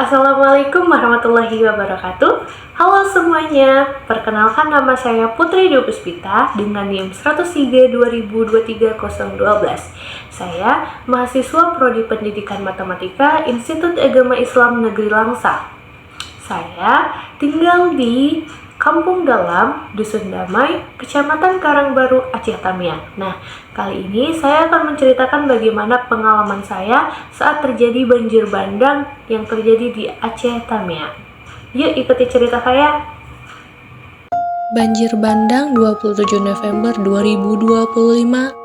Assalamualaikum warahmatullahi wabarakatuh. Halo semuanya, perkenalkan nama saya Putri Dwi Puspita dengan NIM 103 2023 012. Saya mahasiswa Prodi Pendidikan Matematika Institut Agama Islam Negeri Langsa. Saya tinggal di Kampung Dalam, Dusun Damai, Kecamatan Karangbaru, Aceh Tamiang. Nah, kali ini saya akan menceritakan bagaimana pengalaman saya saat terjadi banjir bandang yang terjadi di Aceh Tamiang. Yuk ikuti cerita saya. Banjir bandang 27 November 2025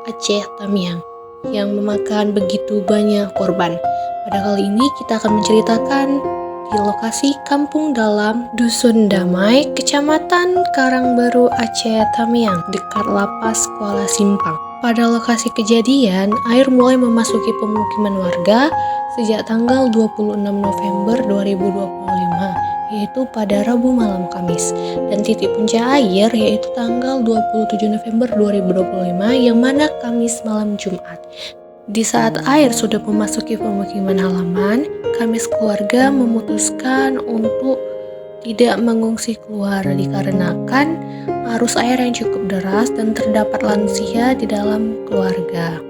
Aceh Tamiang yang memakan begitu banyak korban. Pada kali ini kita akan menceritakan di lokasi Kampung Dalam, Dusun Damai, Kecamatan Karangbaru, Aceh Tamiang, dekat Lapas Kuala Simpang. Pada lokasi kejadian, air mulai memasuki pemukiman warga sejak tanggal 26 November 2025, yaitu pada Rabu malam Kamis, dan titik puncak air yaitu tanggal 27 November 2025 yang mana Kamis malam Jumat. Di saat air sudah memasuki pemukiman halaman, kami sekeluarga memutuskan untuk tidak mengungsi keluar dikarenakan arus air yang cukup deras dan terdapat lansia di dalam keluarga.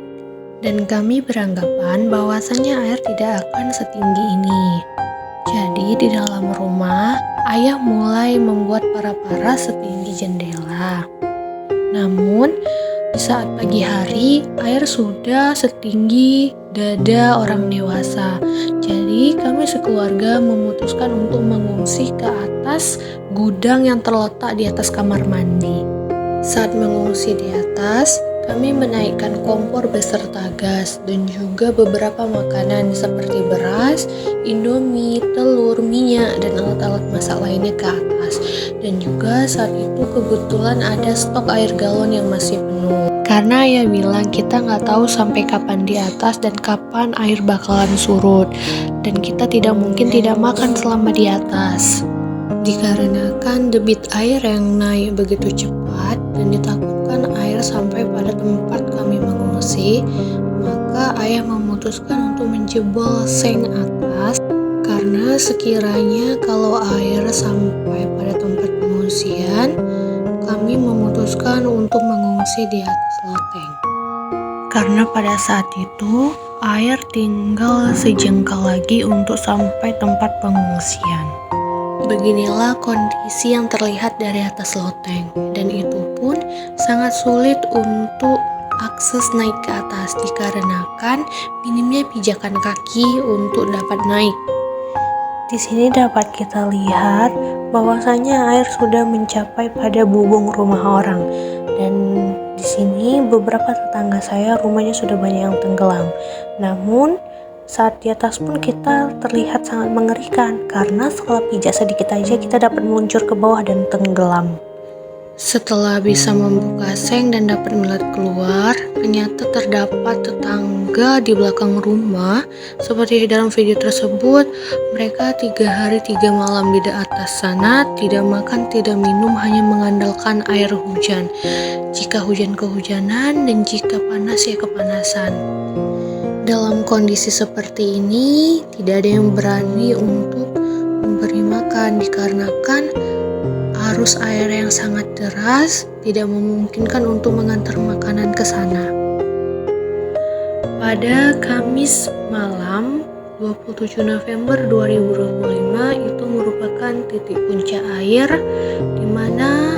Dan kami beranggapan bahwasannya air tidak akan setinggi ini. Jadi di dalam rumah, ayah mulai membuat para-para setinggi jendela. Namun, di saat pagi hari, air sudah setinggi dada orang dewasa. Jadi, kami sekeluarga memutuskan untuk mengungsi ke atas gudang yang terletak di atas kamar mandi. Saat mengungsi di atas, kami menaikkan kompor beserta gas dan juga beberapa makanan seperti beras, indomie, telur, minyak, dan alat-alat masak lainnya ke atas. Dan juga saat itu kebetulan ada stok air galon yang masih penuh. Karena ayah bilang kita nggak tahu sampai kapan di atas dan kapan air bakalan surut. Dan kita tidak mungkin tidak makan selama di atas. Dikarenakan debit air yang naik begitu cepat dan ditakutkan air sampai pada tempat kami mengungsi, maka ayah memutuskan untuk menjebol seng atas karena sekiranya kalau air sampai pada tempat pengungsian, kami memutuskan untuk mengungsi di atas loteng. Karena pada saat itu air tinggal sejengkal lagi untuk sampai tempat pengungsian. Beginilah kondisi yang terlihat dari atas loteng, dan itu pun sangat sulit untuk akses naik ke atas dikarenakan minimnya pijakan kaki untuk dapat naik. Di sini dapat kita lihat bahwasanya air sudah mencapai pada bubung rumah orang, dan di sini beberapa tetangga saya rumahnya sudah banyak yang tenggelam. Namun saat di atas pun kita terlihat sangat mengerikan karena setelah pijak sedikit aja kita dapat meluncur ke bawah dan tenggelam. Setelah bisa membuka seng dan dapat melihat keluar, ternyata terdapat tetangga di belakang rumah. Seperti di dalam video tersebut, mereka 3 hari 3 malam di atas sana, tidak makan, tidak minum, hanya mengandalkan air hujan. Jika hujan kehujanan dan jika panas ya kepanasan. Dalam kondisi seperti ini, tidak ada yang berani untuk memberi makan dikarenakan arus air yang sangat deras tidak memungkinkan untuk mengantar makanan ke sana. Pada Kamis malam 27 November 2025 itu merupakan titik puncak air di mana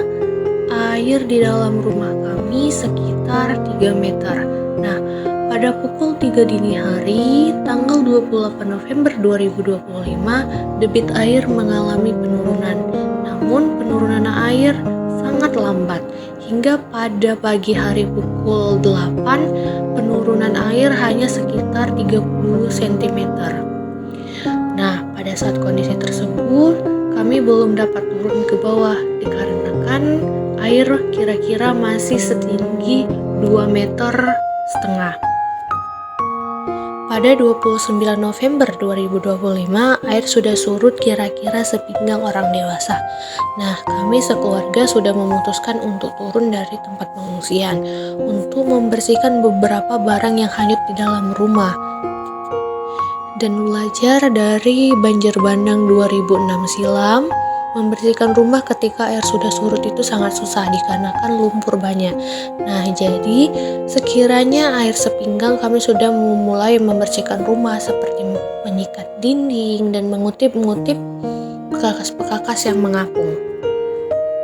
air di dalam rumah kami sekitar 3 meter. Nah, pada pukul 3 dini hari, tanggal 28 November 2025, debit air mengalami penurunan. Namun penurunan air sangat lambat. Hingga pada pagi hari pukul 8, penurunan air hanya sekitar 30 cm. Nah, pada saat kondisi tersebut, kami belum dapat turun ke bawah dikarenakan air kira-kira masih setinggi 2,5 meter. Pada 29 November 2025, air sudah surut kira-kira sepinggang orang dewasa. Nah, kami sekeluarga sudah memutuskan untuk turun dari tempat pengungsian untuk membersihkan beberapa barang yang hanyut di dalam rumah. dan belajar dari banjir bandang 2006 silam. Membersihkan rumah ketika air sudah surut itu sangat susah dikarenakan lumpur banyak. Nah, jadi sekiranya air sepinggang kami sudah memulai membersihkan rumah seperti menyikat dinding dan mengutip-ngutip bekas-bekas yang mengapung.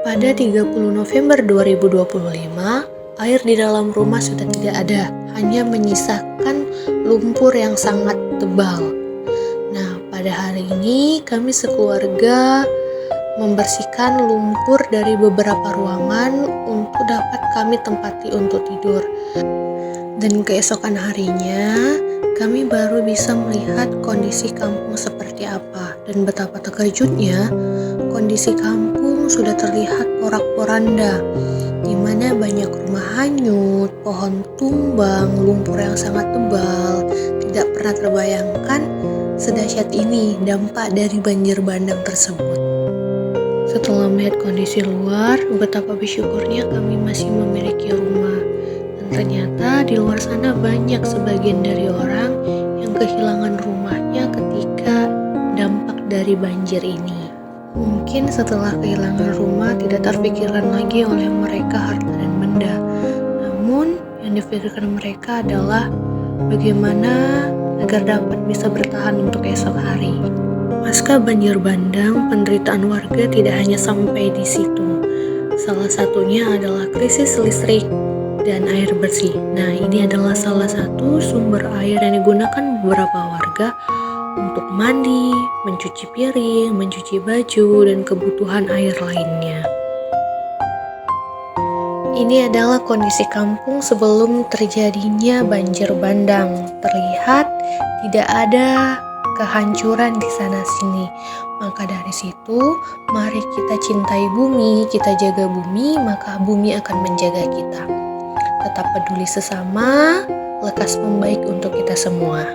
Pada 30 November 2025, air di dalam rumah sudah tidak ada, hanya menyisakan lumpur yang sangat tebal. Nah, pada hari ini kami sekeluarga membersihkan lumpur dari beberapa ruangan untuk dapat kami tempati untuk tidur. Dan keesokan harinya, kami baru bisa melihat kondisi kampung seperti apa. Dan betapa terkejutnya, kondisi kampung sudah terlihat porak-poranda, di mana banyak rumah hanyut, pohon tumbang, lumpur yang sangat tebal. Tidak pernah terbayangkan sedahsyat ini dampak dari banjir bandang tersebut. Setelah melihat kondisi luar, betapa bersyukurnya kami masih memiliki rumah. Dan ternyata di luar sana banyak sebagian dari orang yang kehilangan rumahnya ketika dampak dari banjir ini. Mungkin setelah kehilangan rumah tidak terpikirkan lagi oleh mereka harta dan benda. Namun yang dipikirkan mereka adalah bagaimana agar dapat bisa bertahan untuk esok hari. Pasca banjir bandang, penderitaan warga tidak hanya sampai di situ. Salah satunya adalah krisis listrik dan air bersih. Nah, ini adalah salah satu sumber air yang digunakan beberapa warga untuk mandi, mencuci piring, mencuci baju, dan kebutuhan air lainnya. Ini adalah kondisi kampung sebelum terjadinya banjir bandang. Terlihat tidak ada kehancuran di sana-sini. Maka dari situ, mari kita cintai bumi, kita jaga bumi, maka bumi akan menjaga kita. Tetap peduli sesama, lekas membaik untuk kita semua.